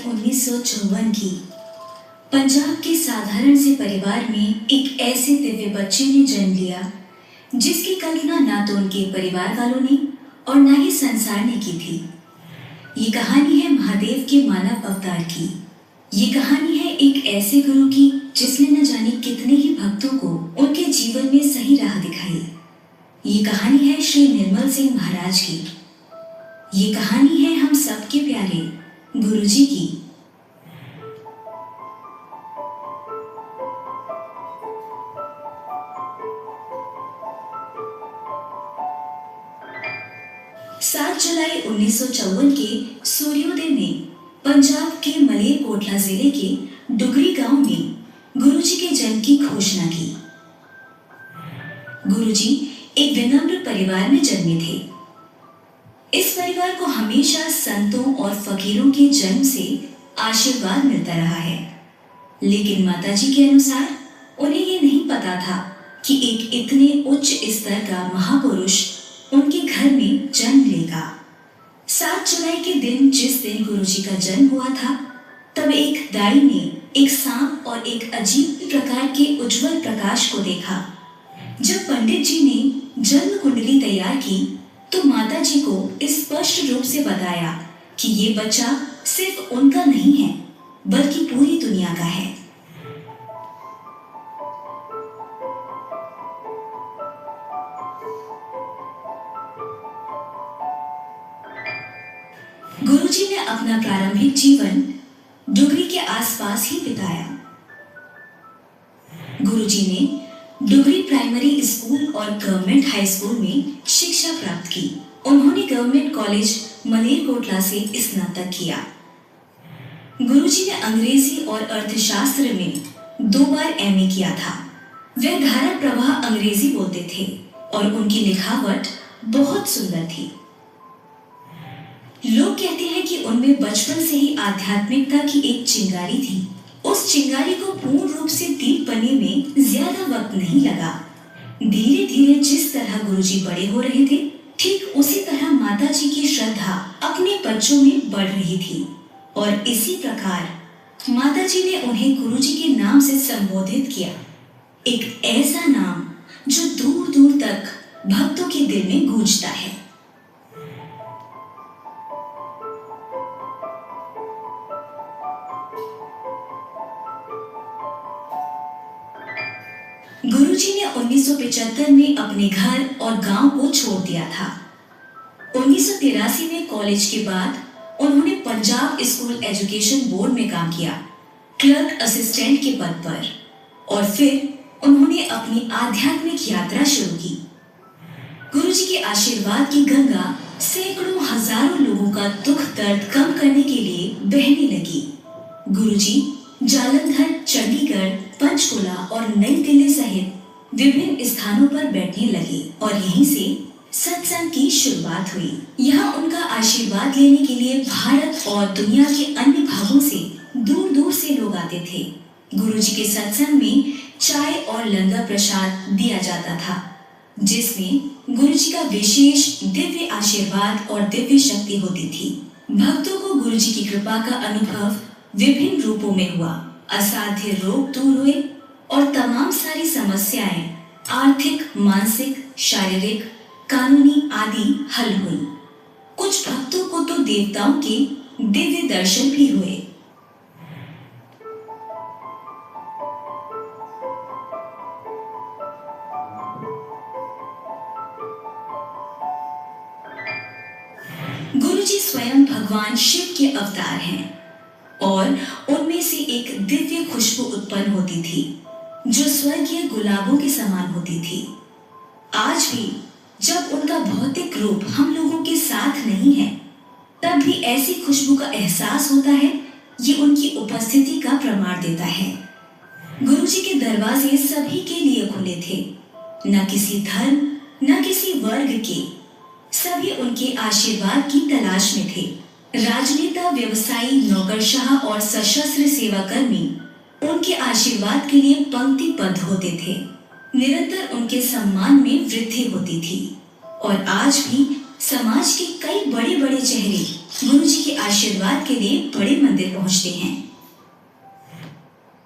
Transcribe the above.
1954 की पंजाब के साधारण से परिवार में एक ऐसे दिव्य बच्चे ने जन्म लिया जिसकी कल्पना ना तो उनके परिवार वालों ने और ना ही संसार ने की थी। ये कहानी है महादेव के मानव अवतार की। ये कहानी है एक ऐसे गुरु की जिसने न जाने कितने ही भक्तों को उनके जीवन में सही राह दिखाई। ये कहानी है श्री निर्मल सिंह महाराज की। ये कहानी है हम सबके प्यारे गुरुजी की। सात जुलाई 1954 के सूर्योदय में पंजाब के मलेरकोटला जिले के डुगरी गांव में गुरुजी के जन्म की घोषणा की। गुरुजी एक विनम्र परिवार में जन्मे थे। इस परिवार को हमेशा संतों और फकीरों के जन्म से आशीर्वाद मिलता रहा है, लेकिन माताजी के अनुसार उन्हें ये नहीं पता था कि एक इतने उच्च स्तर का महापुरुष उनके घर में जन्म लेगा। 7 जुलाई के दिन जिस दिन गुरुजी का जन्म हुआ था, तब एक दाई ने एक सांप और एक अजीब प्रकार के उज्जवल प्रकाश को देखा। जब पंडित जी ने जन्म कुंडली तैयार की तो माता जी को स्पष्ट रूप से बताया कि ये बच्चा सिर्फ उनका नहीं है बल्कि पूरी दुनिया का है। गुरुजी ने अपना प्रारंभिक जीवन डुगरी के आसपास ही बिताया। गुरुजी ने डुगरी प्राइमरी स्कूल और गवर्नमेंट हाई स्कूल में शिक्षा प्राप्त की। उन्होंने गवर्नमेंट कॉलेज मलेरकोटला से स्नातक किया। गुरुजी ने अंग्रेजी और अर्थशास्त्र में 2 बार एमए किया था। वे धारा प्रवाह अंग्रेजी बोलते थे और उनकी लिखावट बहुत सुंदर थी। लोग कहते हैं कि उनमें बचपन से ही आध्यात्मिकता की एक चिंगारी थी। उस चिंगारी को पूर्ण रूप से दीप बनने में ज्यादा वक्त नहीं लगा। धीरे धीरे जिस तरह गुरुजी बड़े हो रहे थे, ठीक उसी तरह माताजी की श्रद्धा अपने बच्चों में बढ़ रही थी और इसी प्रकार माताजी ने उन्हें गुरुजी के नाम से संबोधित किया। एक ऐसा नाम जो दूर दूर तक भक्तों के दिल में गूंजता है। गुरुजी ने 1975 में अपने घर और गांव को छोड़ दिया था। 1983 में कॉलेज के बाद उन्होंने पंजाब स्कूल एजुकेशन बोर्ड में काम किया, क्लर्क असिस्टेंट के पद पर, और फिर उन्होंने अपनी आध्यात्मिक यात्रा शुरू की। गुरुजी के आशीर्वाद की गंगा सैकड़ों हजारों लोगों का दुख दर्द कम करने के लिए बहने लगी। गुरुजी जालंधर, चंडीगढ़, पंचकुला और नई दिल्ली सहित विभिन्न स्थानों पर बैठने लगे और यहीं से सत्संग की शुरुआत हुई। यहाँ उनका आशीर्वाद लेने के लिए भारत और दुनिया के अन्य भागों से दूर दूर से लोग आते थे। गुरुजी के सत्संग में चाय और लंगर प्रसाद दिया जाता था, जिसमें गुरुजी का विशेष दिव्य आशीर्वाद और दिव्य शक्ति होती थी। भक्तों को गुरुजी की कृपा का अनुभव विभिन्न रूपों में हुआ। असाध्य रोग दूर हुए और तमाम सारी समस्याएं आर्थिक, मानसिक, शारीरिक, कानूनी आदि हल हुई। कुछ भक्तों को तो देवताओं के दिव्य दर्शन भी हुए। गुरुजी स्वयं भगवान शिव के अवतार हैं और उनमें से एक दिव्य खुशबू उत्पन्न होती थी जो स्वर्गीय गुलाबों के समान होती थी। आज भी जब उनका भौतिक रूप हम लोगों के साथ नहीं है, तब भी ऐसी खुशबू का एहसास होता है। ये उनकी उपस्थिति का प्रमाण देता है। गुरुजी के दरवाजे सभी के लिए खुले थे, न किसी धर्म, न किसी वर्ग के। सभी उनके आशीर्वाद की तलाश में थे। राजनेता, व्यवसायी, नौकरशाह और सशस्त्र सेवाकर्मी उनके आशीर्वाद के लिए पंक्तिबद्ध होते थे। निरंतर उनके सम्मान में वृद्धि होती थी और आज भी समाज के कई बड़े बड़े चेहरे गुरु जी के आशीर्वाद के लिए बड़े मंदिर पहुंचते हैं।